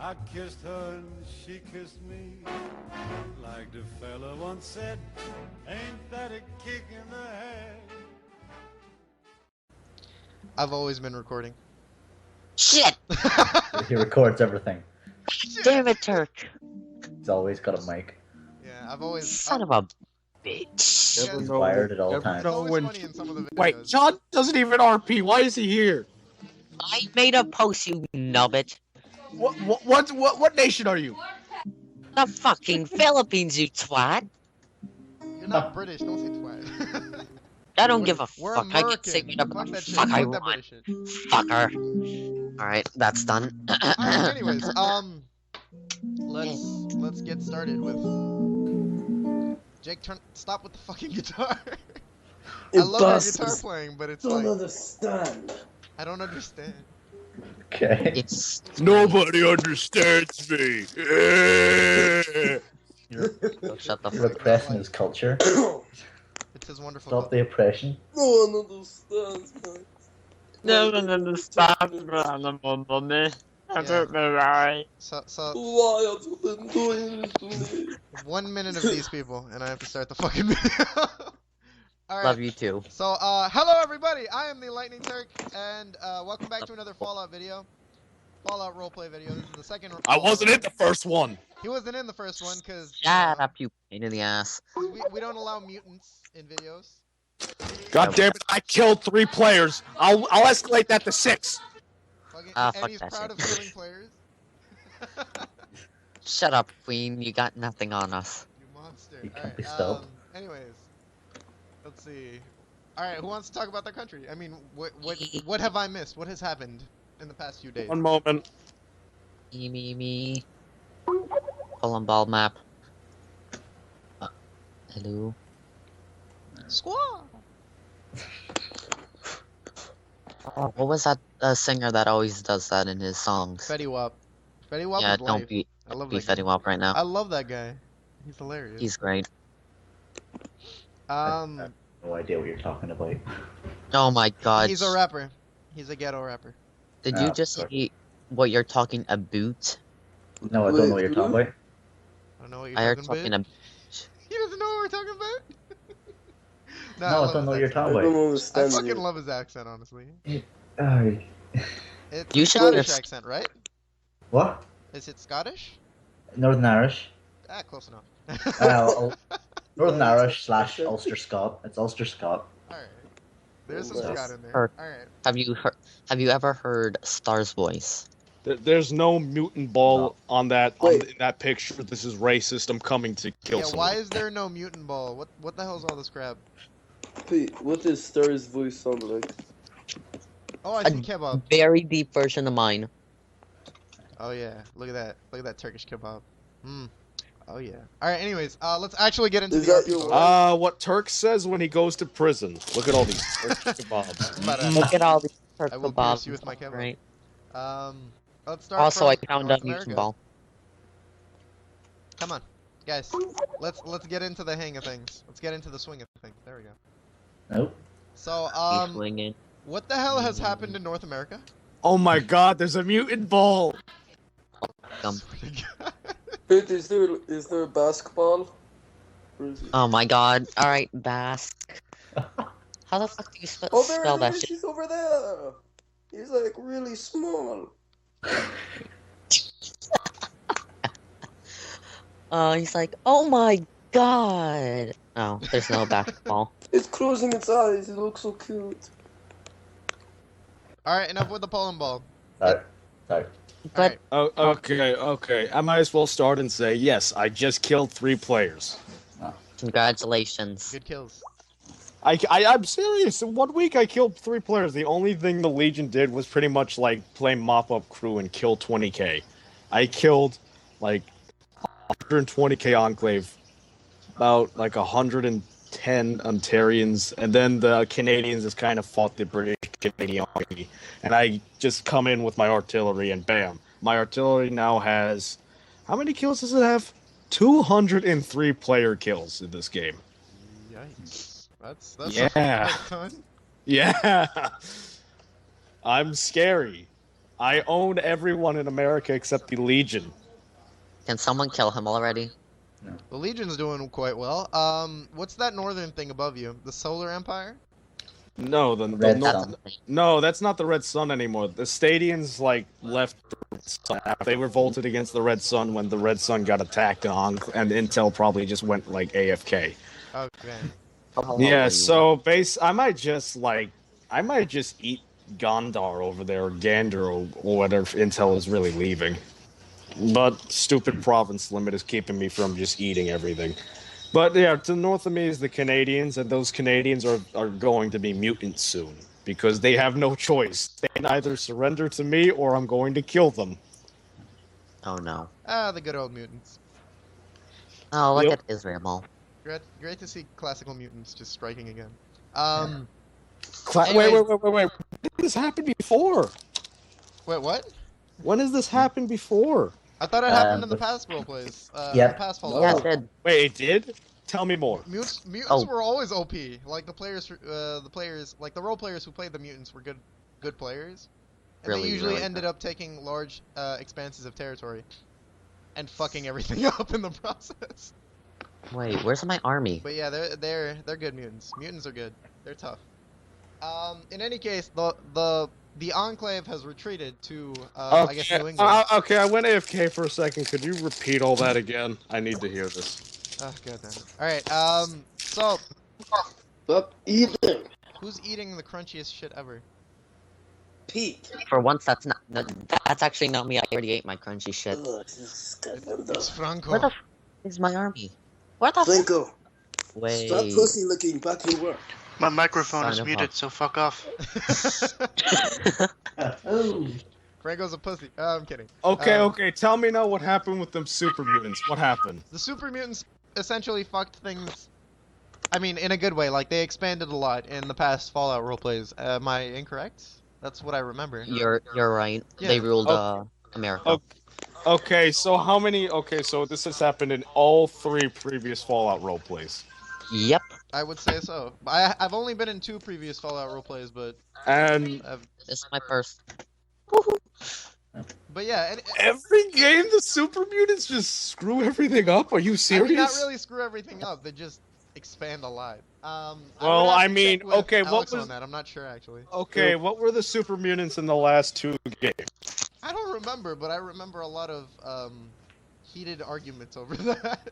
I kissed her and she kissed me. Like the fella once said, ain't that a kick in the head? I've always been recording. Shit! He records everything. Damn it, Turk. He's always got a mic. Yeah, I've always... Son of a bitch. Yeah, He's know wired at all never times. It's know always when- funny in some of the videos. Wait, John doesn't even RP. Why is he here? I made a post, you nubbit. What nation are you? The fucking Philippines, you twat. You're not British, don't say twat. I don't give a We're fuck. I can say American. whatever Fuck the that shit. fuck I Fuck that want. British shit. Fucker. Alright, that's done. Alright, anyways, let's get started with... Jake, stop with the fucking guitar. I love your guitar playing, but it's don't like... understand. I don't understand. Okay. It's... Nobody understands me. Oh, shut the You're fuck oppressing his culture. It's his wonderful... Stop the oppression. No one understands, man. No one understands me. So, Why have you been doing this to me? 1 minute of these people, and I have to start the fucking video. Alright. Love you too. So, hello everybody, I am the Lightning Turk, and welcome back to another Fallout video. Fallout roleplay video. This is the second I wasn't in the first one. He wasn't in the first one, because Shut up, you pain in the ass. we don't allow mutants in videos. God damn it! I killed 3 players. I'll escalate that to 6. Fucking, Fuck and he's that proud shit. of killing players. Shut up, Queen. You got nothing on us. You monster. You can't Alright, be stopped. anyways. Let's see. Alright, who wants to talk about their country? I mean, what have I missed? What has happened in the past few days? One moment. Me. Pull on ball map. Hello. Squaw! Oh, what was that singer that always does that in his songs? Fetty Wap. Fetty Wap Yeah, is life. don't be I love Fetty that guy. Wap right now. I love that guy. He's hilarious. He's great. No idea what you're talking about. Oh my god. He's a rapper. He's a ghetto rapper. Did Oh, you just say what you're talking about? No, I don't know what you're talking about. I don't know what you're I heard talking talking about. about. He doesn't know what we're talking about? No, I don't know what you're I talking don't about. I understand fucking you. love his accent, honestly. It's You a should Scottish just- accent, right? What? Is it Scottish? Northern Irish. Ah, close enough. Northern Irish / Ulster Scot. It's Ulster Scot. Alright. There's some Yes. Scott in there. Heard. Alright. Have you ever heard Star's voice? There's no mutant ball No. on that Wait. in that picture. This is racist. I'm coming to kill Yeah, someone. why is there no mutant ball? What the hell's all this crap? Pete, what does Star's voice sound like? Oh, I A see kebab. very deep version of mine. Oh yeah, look at that. Look at that Turkish kebab. Hmm. Oh yeah. Alright, anyways, let's actually get into Is the that RP your mode. What Turk says when he goes to prison. Look at all these Turkish kebabs. I'm about to- Look at all these Turk I will kebabs pierce you with and my stuff, kebab. right? Let's start Also, from I found North a mutant America. ball. Come on, guys. Let's get into the hang of things. Let's get into the swing of things. There we go. Nope. So, He's swinging. what the hell has happened in North America? Oh my God! There's a mutant ball. Pete, is there a basketball? Or is it... Oh my god. Alright, Basque. How the fuck do you Oh, there spell it that is! shit? He's over there! He's like really small. He's like, oh my god. Oh, there's no basketball. It's closing its eyes, it looks so cute. Alright, enough with the pollen ball. Sorry. But Oh, okay. I might as well start and say yes. I just killed 3 players. congratulations. Good kills. I'm serious. In 1 week, I killed 3 players. The only thing the Legion did was pretty much like play mop-up crew and kill 20k. I killed like 120k Enclave, about like 110 Ontarians, and then the Canadians just kind of fought the British Canadian army. And I just come in with my artillery, and bam, my artillery now has how many kills does it have? 203 player kills in this game. Yikes. That's Yeah. a ton. Yeah. I'm scary. I own everyone in America except the Legion. Can someone kill him already? The Legion's doing quite well. What's that northern thing above you? The Solar Empire? No, Red That's Sun. insane. no, that's not the Red Sun anymore. The Stadians like left. They revolted against the Red Sun when the Red Sun got attacked, and Intel probably just went like AFK. Okay. How old Yeah, are you? so I might just eat Gondar over there, or Gander, or whatever Intel is really leaving. But stupid province limit is keeping me from just eating everything. But yeah, to the north of me is the Canadians, and those Canadians are going to be mutants soon because they have no choice. They can either surrender to me or I'm going to kill them. Oh no. Ah, the good old mutants. Oh, look Yep. at Israel. Great to see classical mutants just striking again. Wait. When did this happen before? Wait, what? When has this happened before? I thought it happened in the past roleplays. Yep. The past Yeah, Fallout. it did. Wait, it did? Tell me more. Mutants Oh. were always OP. Like the players, like the role players who played the mutants were good players. And Really, they usually really ended good. up taking large expanses of territory and fucking everything up in the process. Wait, where's my army? But yeah, they're good mutants. Mutants are good. They're tough. In any case, the Enclave has retreated to I guess New England. Okay, I went AFK for a second. Could you repeat all that again? I need to hear this. Oh god damn it. All right. So Stop eating. who's eating the crunchiest shit ever? Pete. For once, that's actually not me. I already ate my crunchy shit. Oh, this goddamn It's dog. Franco. Where the f is my army? Where the f Franco, Wait. stop pussy looking back to work. My microphone Son is of a- muted, so fuck off. Oh. Franco's a pussy. I'm kidding. Okay. Tell me now what happened with them super mutants. What happened? The super mutants essentially fucked things. I mean, in a good way. Like they expanded a lot in the past Fallout roleplays. Am I incorrect? That's what I remember. You're right. Yeah. They ruled Oh. America. Oh. Okay, so how many? Okay, so this has happened in all 3 previous Fallout roleplays. Yep. I would say so. I've only been in 2 previous Fallout roleplays, but And This is my first. but yeah. And, every game, the super mutants just screw everything up. Are you I serious? mean, not really screw everything up. They just expand a lot. Well, would have I to mean, check with okay, what Alex was- on that? I'm not sure actually. Okay, what were the super mutants in the last 2 games? I don't remember, but I remember a lot of heated arguments over that.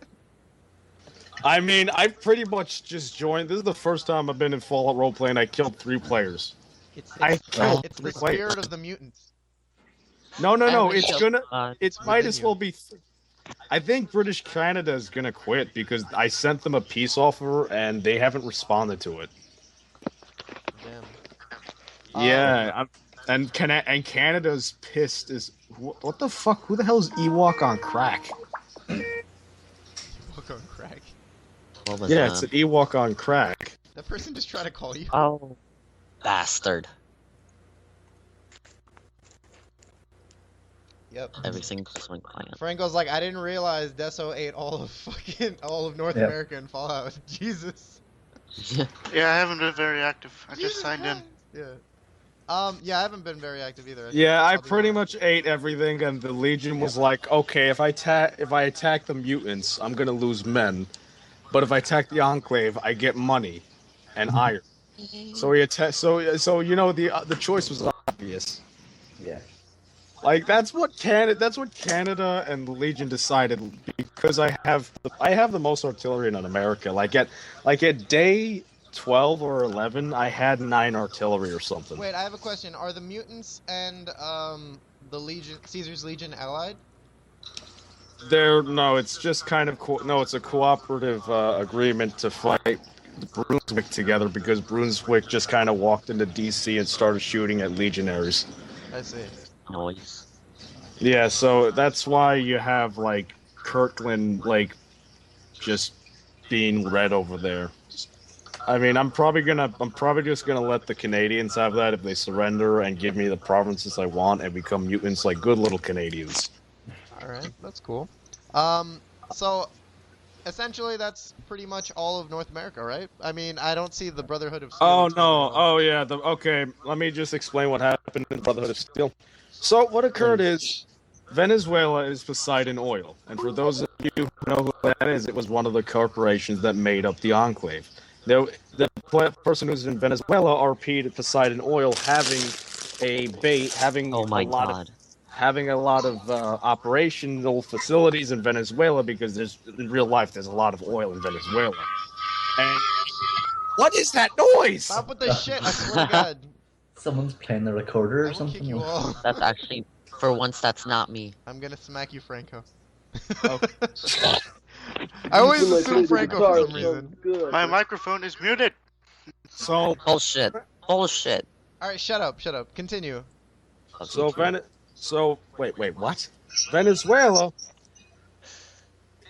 I mean, I pretty much just joined. This is the first time I've been in Fallout roleplay, and I killed 3 players. It's killed the 3 players. spirit of the mutants. No, And it's we gonna. killed, It within might as you. well be. I think British Canada is gonna quit because I sent them a peace offer and they haven't responded to it. Damn. Yeah, and Canada's pissed. What the fuck? Who the hell is Ewok on crack? Fuck on crack. What was Yeah, that? it's an Ewok on crack. That person just tried to call you. Oh, bastard! Yep. Everything just went quiet. Franco's like, I didn't realize Deso ate all of North Yep. America in Fallout. Jesus. Yeah, I haven't been very active. I just Jesus signed in. Christ. Yeah. Yeah, I haven't been very active either. Yeah, I I'll be pretty honest. much ate everything, and the Legion was like, okay, if I attack the mutants, I'm gonna lose men, but if I attack the Enclave, I get money and iron. So so you know the choice was obvious. Yeah. Like that's what Canada and the Legion decided because I have the most artillery in America. Like at day 12 or 11, I had 9 artillery or something. Wait, I have a question. Are the mutants and the Legion, Caesar's Legion, allied? No, it's just kind of it's a cooperative agreement to fight Brunswick together because Brunswick just kind of walked into DC and started shooting at legionaries. I see. Noise. Yeah, so that's why you have like Kirkland like just being red over there. I mean, I'm probably just gonna let the Canadians have that if they surrender and give me the provinces I want and become mutants like good little Canadians. All right, that's cool. So essentially, that's pretty much all of North America, right? I mean, I don't see the Brotherhood of Steel. Oh expanding no! at all. Oh yeah! Okay, let me just explain what happened in Brotherhood of Steel. So what occurred is Venezuela is Poseidon Oil, and for those of you who know who that is, it was one of the corporations that made up the Enclave. The person who's in Venezuela RP'd at Poseidon Oil, having Oh my god. having a lot of operational facilities in Venezuela because in real life there's a lot of oil in Venezuela. And what is that noise? Stop with the shit! I swear to God. Someone's playing the recorder I or will kick something. you all. That's actually, for once, that's not me. I'm gonna smack you, Franco. Oh. I always Feel like assume playing the Franco guitar for some sounds reason. good. My microphone is muted. So Bullshit. Bullshit. Alright, shut up, shut up. Continue. wait, what? Venezuela.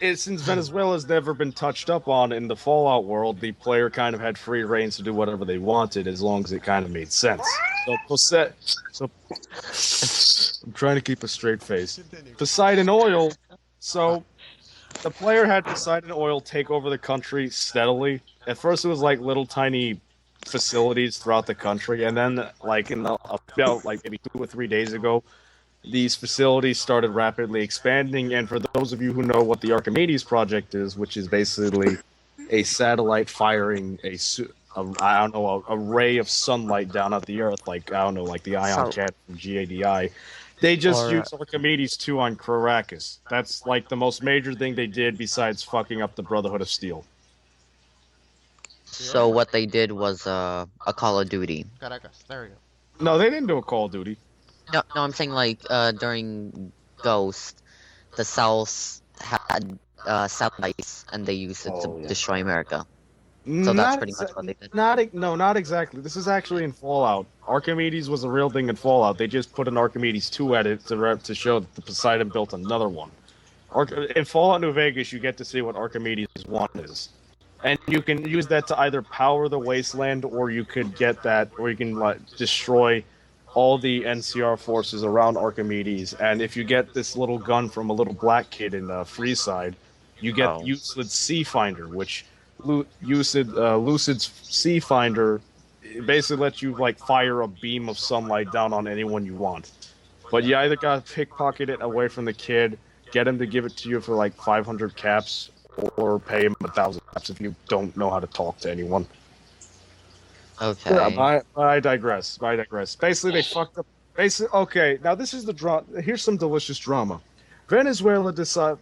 Since Venezuela's never been touched up on in the Fallout world, the player kind of had free reigns to do whatever they wanted as long as it kind of made sense. I'm trying to keep a straight face. Continue. Poseidon Oil. So the player had Poseidon Oil take over the country steadily. At first, it was like little tiny facilities throughout the country, and then like about like maybe 2 or 3 days ago, these facilities started rapidly expanding. And for those of you who know what the Archimedes project is, which is basically a satellite firing a ray of sunlight down at the Earth, like like the Ion Cat from GADI. They just used Archimedes 2 on Caracas. That's like the most major thing they did besides fucking up the Brotherhood of Steel. So what they did was a Call of Duty. Caracas. There we go. No, they didn't do a Call of Duty. No, I'm saying like during Ghost, the South had satellites and they used it to destroy America. So that's pretty much what they did. Not exactly. This is actually in Fallout. Archimedes was a real thing in Fallout. They just put an Archimedes 2 at it to show that the Poseidon built another one. In Fallout New Vegas, you get to see what Archimedes 1 is. And you can use that to either power the wasteland, or you could get that, or you can destroy all the NCR forces around Archimedes. And if you get this little gun from a little black kid in Freeside, you get Lucid's Sea Finder, which Lucid's Sea Finder basically lets you fire a beam of sunlight down on anyone you want. But you either gotta pickpocket it away from the kid, get him to give it to you for 500 caps, or pay him 1,000 caps if you don't know how to talk to anyone. Okay. Yeah, I digress. Basically, they fucked up. Okay, now this is the drama. Here's some delicious drama. Venezuela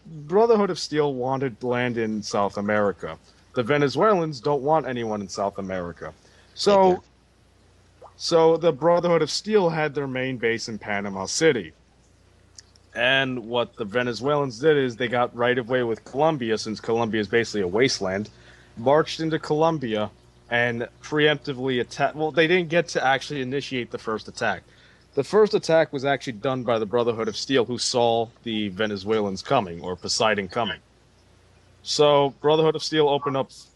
Brotherhood of Steel wanted land in South America. The Venezuelans don't want anyone in South America. So the Brotherhood of Steel had their main base in Panama City. And what the Venezuelans did is they got right of way with Colombia, since Colombia is basically a wasteland, marched into Colombia and preemptively attacked. Well, they didn't get to actually initiate the first attack. The first attack was actually done by the Brotherhood of Steel, who saw the Venezuelans coming, or Poseidon coming. So Brotherhood of Steel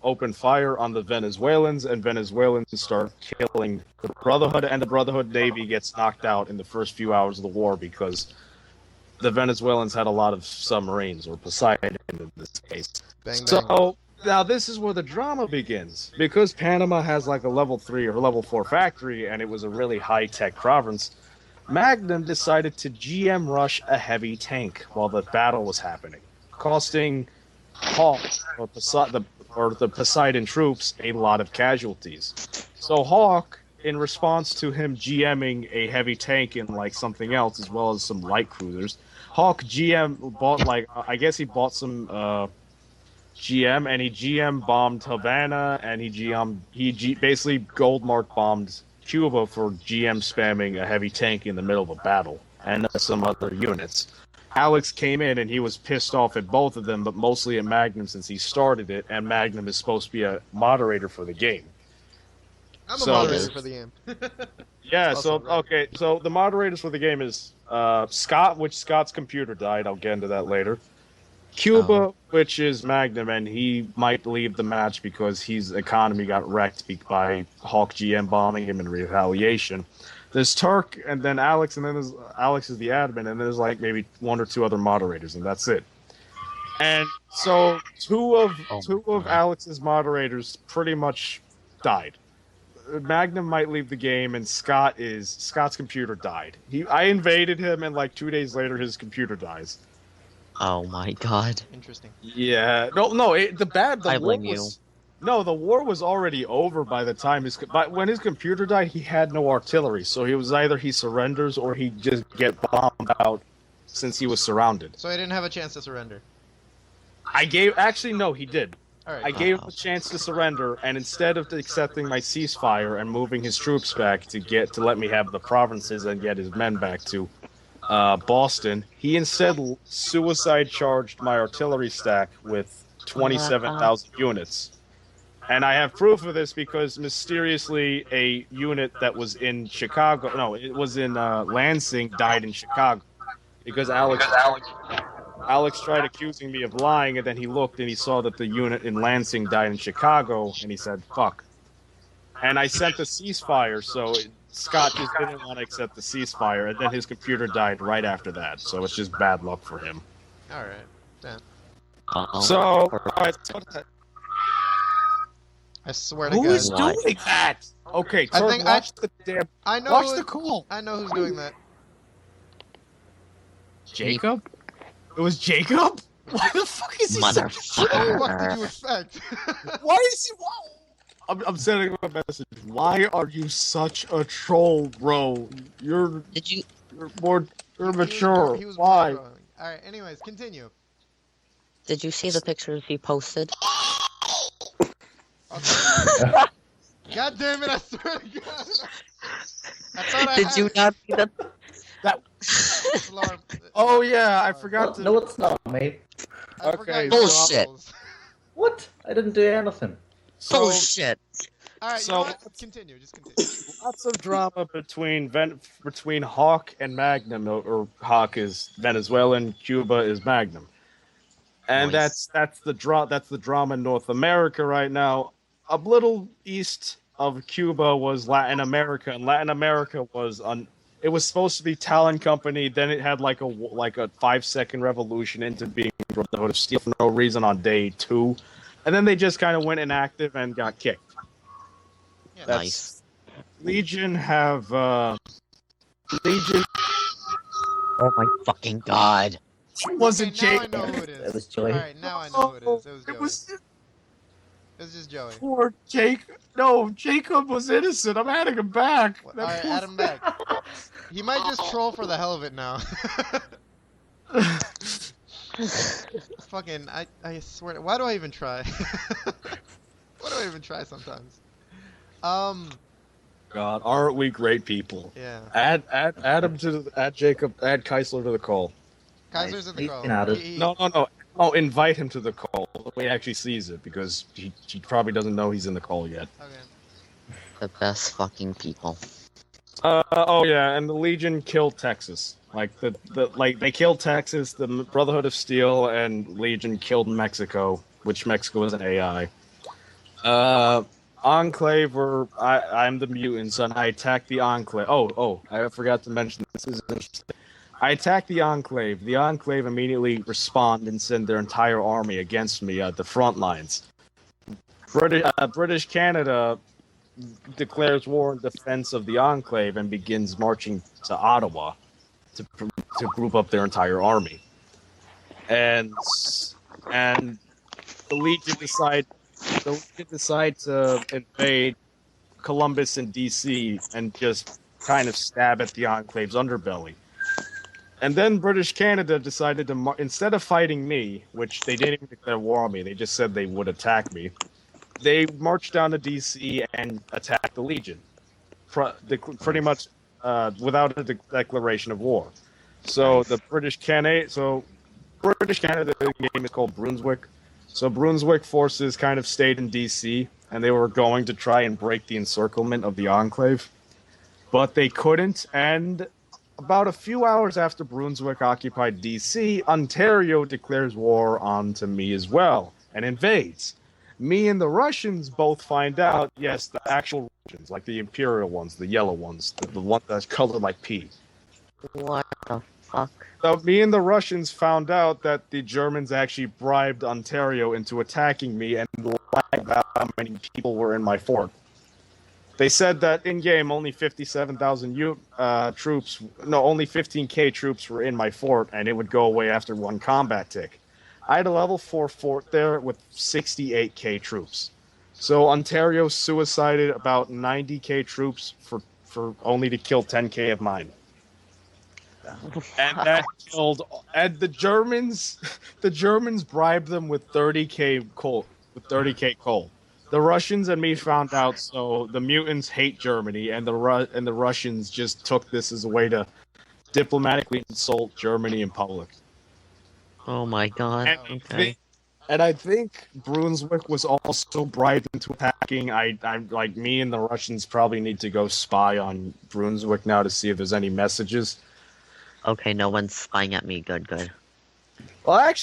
opened fire on the Venezuelans, and Venezuelans start killing the Brotherhood, and the Brotherhood Navy gets knocked out in the first few hours of the war because the Venezuelans had a lot of submarines, or Poseidon in this case. Bang, bang. So now this is where the drama begins. Because Panama has a level 3 or level 4 factory, and it was a really high-tech province, Magnum decided to GM rush a heavy tank while the battle was happening, costing Hawk, or the Poseidon troops, a lot of casualties. So Hawk, in response to him GMing a heavy tank in something else, as well as some light cruisers, Hawk bought I guess he bought some GM, and he GM bombed Havana, and he basically Goldmark bombed Cuba for GM spamming a heavy tank in the middle of a battle, and some other units. Alex came in and he was pissed off at both of them, but mostly at Magnum since he started it, and Magnum is supposed to be a moderator for the game. I'm a moderator for the game. Yeah, so the moderators for the game is Scott, which Scott's computer died. I'll get into that later. Cuba, which is Magnum, and he might leave the match because his economy got wrecked by Hawk GM bombing him in retaliation. There's Turk, and then Alex, and then Alex is the admin, and there's maybe 1 or 2 other moderators, and that's it. And so two of Alex's moderators pretty much died. Magnum might leave the game, and Scott's computer died. I invaded him, and like 2 days later, his computer dies. Oh my god. Interesting. Yeah, no, I blame you. No, the war was already over by the time when his computer died, he had no artillery, so he was either he surrenders or he just get bombed out since he was surrounded. So he didn't have a chance to surrender. Actually, no, he did. All right. I gave him a chance to surrender, and instead of accepting my ceasefire and moving his troops back to let me have the provinces and get his men back to Boston, he instead suicide charged my artillery stack with 27,000 units. And I have proof of this because mysteriously a unit that was in Chicago, no, it was in Lansing, died in Chicago because Alex tried accusing me of lying, and then he looked and he saw that the unit in Lansing died in Chicago, and he said, fuck. And I sent the ceasefire, so Scott just didn't want to accept the ceasefire, and then his computer died right after that, so it's just bad luck for him. All right. Damn. So, alright, I swear to who God. is doing that? Okay, I Turk, think watch the damn... I know. Watch the call. I know who's doing that. Jacob? It was Jacob? Why the fuck is he What the fuck did Motherfucker. you expect? Why is he... I'm sending him a message. Why are you such a troll, bro? You're mature. He was Why? All right. Anyways, continue. Did you see the pictures he posted? Okay. God damn it! I swear to God. I thought I Did had you it. not see the... Alarm. Oh yeah, I forgot to... No, it's not, mate. I forgot Okay, your bullshit. rules. What? I didn't do anything. So, Bullshit. All right. So- You know what? Continue. Just continue. lots of drama between Hawk and Magnum, or Hawk is Venezuelan, Cuba is Magnum. And Nice. that's the drama in North America right now. A little east of Cuba was Latin America, and Latin America was it was supposed to be Talon Company. Then it had like a 5-second revolution into being Brotherhood of Steel for no reason on day 2, and then they just kind of went inactive and got kicked. Yeah. Nice. Legion have Legion Oh my fucking god. wasn't Okay, now I Jake. know who it is. It was Joey. All right. Now I know who it is. It was Joey. It was It was just Joey. poor Jake. No, Jacob was innocent. I'm adding him back. All right. Add him back. He might just troll for the hell of it now. Fucking, I swear. Why do I even try? Why do I even try sometimes? God, aren't we great people? Yeah. Add him add Jacob, add Keisler to the call. Kaiser's in the He's call. been added. No. Oh, invite him to the call. He actually sees it because he probably doesn't know he's in the call yet. Okay. The best fucking people. Oh yeah, and the Legion killed Texas. Like they killed Texas. The Brotherhood of Steel and Legion killed Mexico, which Mexico is an AI. Enclave I'm the mutants, and I attacked the Enclave. Oh, I forgot to mention this is interesting. I attacked the Enclave. The Enclave immediately respond and send their entire army against me at the front lines. British Canada declares war in defense of the Enclave and begins marching to Ottawa to group up their entire army. And the Legion decide to invade Columbus and DC and just kind of stab at the Enclave's underbelly. And then British Canada decided to, instead of fighting me, which they didn't even declare war on me, they just said they would attack me, they marched down to DC and attacked the Legion. Pretty much without a declaration of war. So the British Canada, the game is called Brunswick. So Brunswick forces kind of stayed in DC, and they were going to try and break the encirclement of the Enclave. But they couldn't, and about a few hours after Brunswick occupied DC, Ontario declares war onto me as well, and invades. Me and the Russians both find out, yes, the actual Russians, like the Imperial ones, the yellow ones, the one that's colored like pea. What the fuck? So me and the Russians found out that the Germans actually bribed Ontario into attacking me and lied about how many people were in my fort. They said that in game only 57,000 troops, no, only 15k troops were in my fort, and it would go away after one combat tick. I had a level 4 fort there with 68k troops. So Ontario suicided about 90k troops for only to kill 10k of mine. And that killed. And the Germans, the Germans bribed them with 30k coal. With 30k coal. The Russians and me found out, so the mutants hate Germany, and the Russians just took this as a way to diplomatically insult Germany in public. Oh my god. Okay. And I think Brunswick was also bribed into attacking. I'm like, me and the Russians probably need to go spy on Brunswick now to see if there's any messages. Okay, no one's spying at me. Good, good. Well,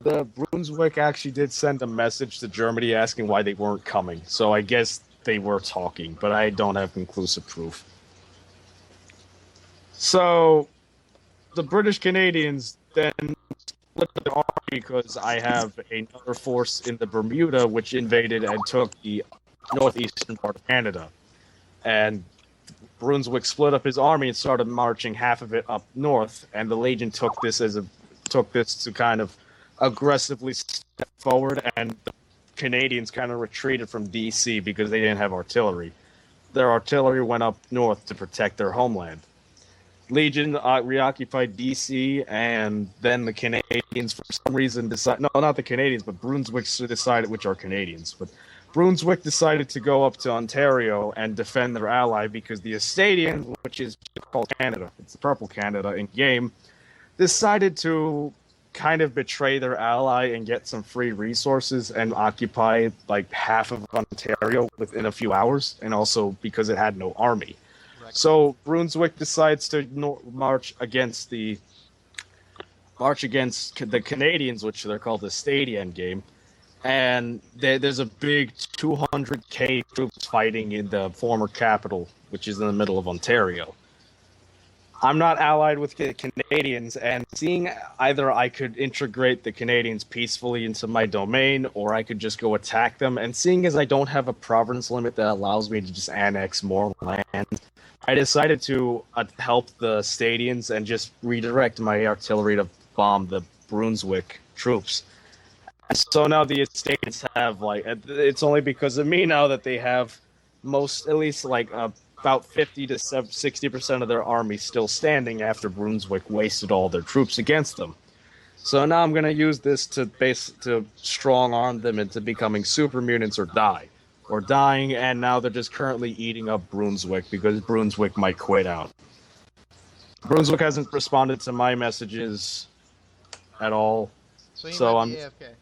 the Brunswick actually did send a message to Germany asking why they weren't coming. So I guess they were talking, but I don't have conclusive proof. So the British Canadians then split the army because I have another force in the Bermuda which invaded and took the northeastern part of Canada. And Brunswick split up his army and started marching half of it up north, and the Legion took this to kind of aggressively step forward, and the Canadians kind of retreated from DC because they didn't have artillery. Their artillery went up north to protect their homeland. Legion reoccupied DC, and then the Canadians, for some reason, decided, no, not the Canadians, but Brunswick decided, which are Canadians, but Brunswick decided to go up to Ontario and defend their ally because the Estadian, which is called Canada, it's the Purple Canada in game, decided to kind of betray their ally and get some free resources and occupy like half of Ontario within a few hours, and also because it had no army. So Brunswick decides to march against the Canadians, which they're called the Estadian game. And there's a big 200k troops fighting in the former capital, which is in the middle of Ontario. I'm not allied with the Canadians, and seeing either I could integrate the Canadians peacefully into my domain, or I could just go attack them, and seeing as I don't have a province limit that allows me to just annex more land, I decided to help the Estadians and just redirect my artillery to bomb the Brunswick troops. So now the Estates have, like, it's only because of me now that they have about 50 to 60% of their army still standing after Brunswick wasted all their troops against them. So now I'm going to use this to strong arm them into becoming super mutants or dying, and now they're just currently eating up Brunswick because Brunswick might quit out. Brunswick hasn't responded to my messages at all. So I'm AFK.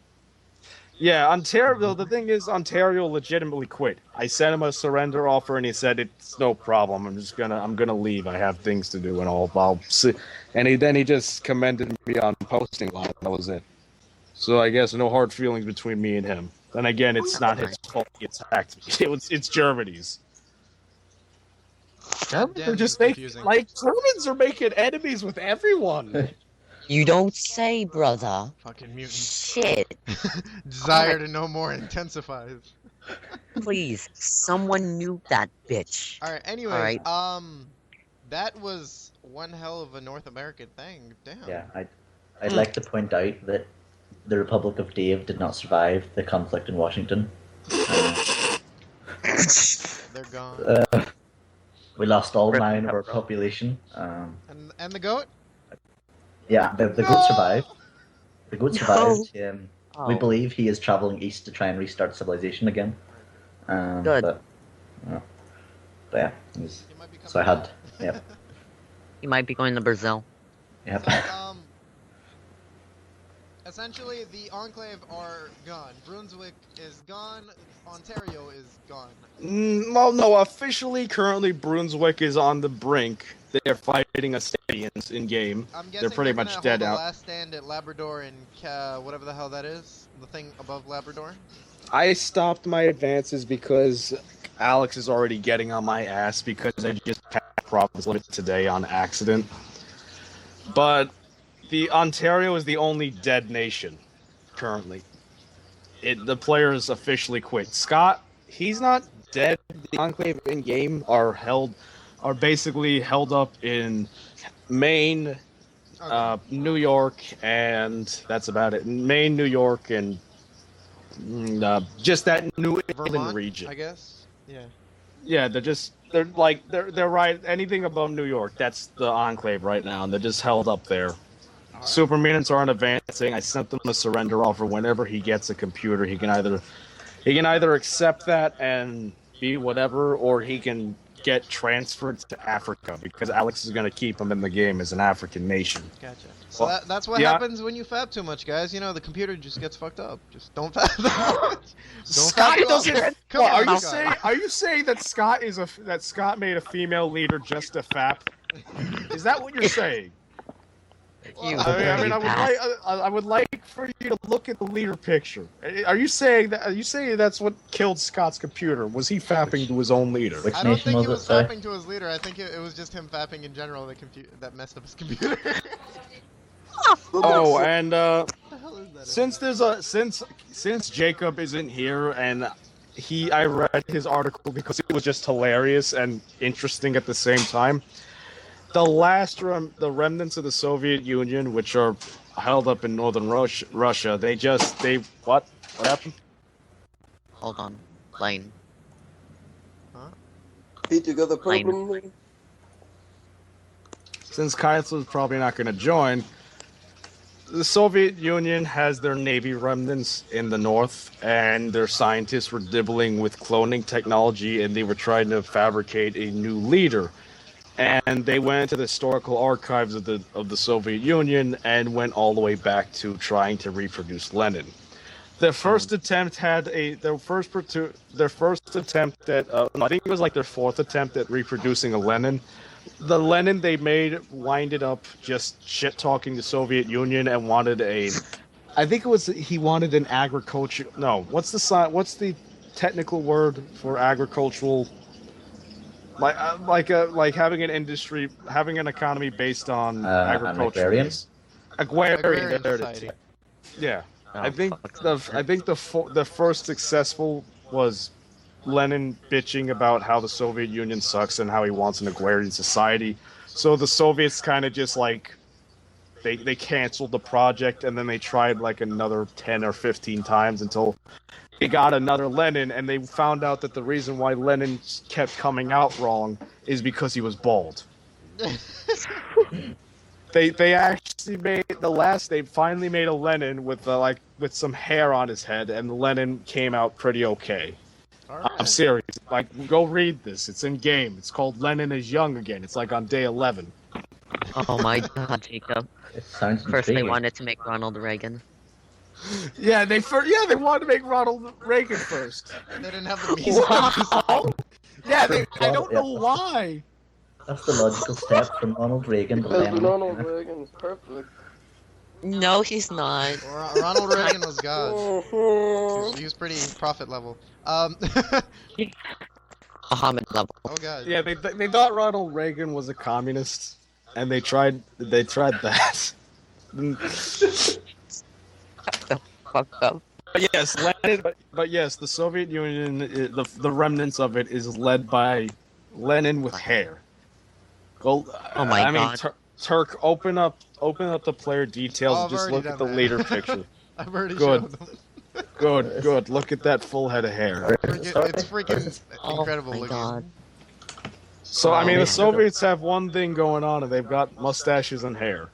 Yeah, Ontario. The thing is, Ontario legitimately quit. I sent him a surrender offer, and he said it's no problem. I'm gonna leave. I have things to do, and I'll see. And he just commended me on posting line. That was it. So I guess no hard feelings between me and him. Then again, it's not his fault he attacked me. It's Germany's. Germans are just Germans are making enemies with everyone. You don't say, brother. Fucking mutants. Shit. Desire to know more intensifies. Please, someone nuke that bitch. Alright, anyways, that was one hell of a North American thing. Damn. Yeah, I'd like to point out that the Republic of Dave did not survive the conflict in Washington. They're gone. We lost all 9 of our population. And the goat? Yeah, the goat survived. The goat survived. We Oh. believe he is traveling east to try and restart civilization again. Good. But yeah, He might be so I coming had, back. yep. You might be going to Brazil. Yep. So, essentially, the Enclave are gone. Brunswick is gone. Ontario is gone. Well, no, officially, currently, Brunswick is on the brink. They're fighting Estadians in game. I'm guessing They're pretty much dead hold out. the last stand at Labrador and whatever the hell that is. The thing above Labrador. I stopped my advances because Alex is already getting on my ass because I just passed province limit today on accident. But the Ontario is the only dead nation currently. The players officially quit. Scott, he's not dead. The Enclave in game are basically held up in Maine, New York, and that's about it. Maine, New York, and just that New England Vermont, region. I guess. Yeah. Yeah, they're right. Anything above New York, that's the Enclave right now, and they're just held up there. Super mutants aren't advancing. I sent them a surrender offer. Whenever he gets a computer, he can either accept that and be whatever, or he can get transferred to Africa because Alex is going to keep him in the game as an African nation. Gotcha. So Well, that's what yeah. happens when you fab too much, guys. You know, the computer just gets fucked up. Just don't fab that much. Scott fab doesn't. it up. Come What, on, are you Scott. saying? Are you saying that Scott made a female leader just to fap? Is that what you're saying? You I would like for you to look at the leader picture. Are you saying that's what killed Scott's computer? Was he fapping to his own leader? Which I don't nation think he was was it, sorry? fapping to his leader. I think it was just him fapping in general that messed up his computer. Oh, and What the hell is that? since Jacob isn't here, and I read his article because it was just hilarious and interesting at the same time. The remnants of the Soviet Union, which are held up in northern Russia, what happened? Hold on. Lane. Pete, you got a Fine. problem? Since Kaiser's probably not going to join, the Soviet Union has their Navy remnants in the north, and their scientists were dibbling with cloning technology, and they were trying to fabricate a new leader. And they went into the historical archives of the Soviet Union and went all the way back to trying to reproduce Lenin. Their first attempt I think it was like their fourth attempt at reproducing a Lenin. The Lenin they made winded up just shit talking the Soviet Union and wanted he wanted an agriculture. No, what's the technical word for agricultural? Like having an industry, having an economy based on agriculture. Agrarian? Agrarian society. Yeah, Oh, I think fuck. the first successful was Lenin bitching about how the Soviet Union sucks and how he wants an agrarian society. So the Soviets kind of just like they canceled the project, and then they tried like another 10 or 15 times until they got another Lenin, and they found out that the reason why Lenin kept coming out wrong is because he was bald. They actually they finally made a Lenin with some hair on his head, and the Lenin came out pretty okay. Alright. I'm serious. Like, go read this. It's in game. It's called Lenin is Young Again. It's like on day 11. Oh my god, Jacob. It sounds First they intriguing. wanted to make Ronald Reagan. Yeah, they wanted to make Ronald Reagan first. They didn't have the means. Wow. Yeah, I don't know why. That's the logical step from Ronald Reagan to Because Lenin. Ronald Reagan is perfect. No, he's not. Ronald Reagan was God. Mhm. He was pretty prophet level. Muhammad level. Oh god. Yeah, they thought Ronald Reagan was a communist, and they tried that. Fucked up. But yes, but yes, the Soviet Union, the remnants of it is led by Lenin with hair. Go. Oh my I mean, God. Turk, open up the player details. Oh, And I've just already look at done the that. leader picture. I've already Good. showed them. Good. Look at that full head of hair. It's freaking Oh incredible my looking. god. So I mean, Oh, the yeah. Soviets have one thing going on, and they've got mustaches and hair.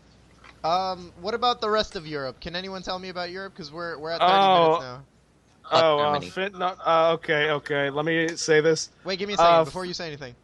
What about the rest of Europe? Can anyone tell me about Europe? Because we're at 30 Oh. minutes now. Germany. Okay. Let me say this. Wait, give me a second Uh, before you say anything.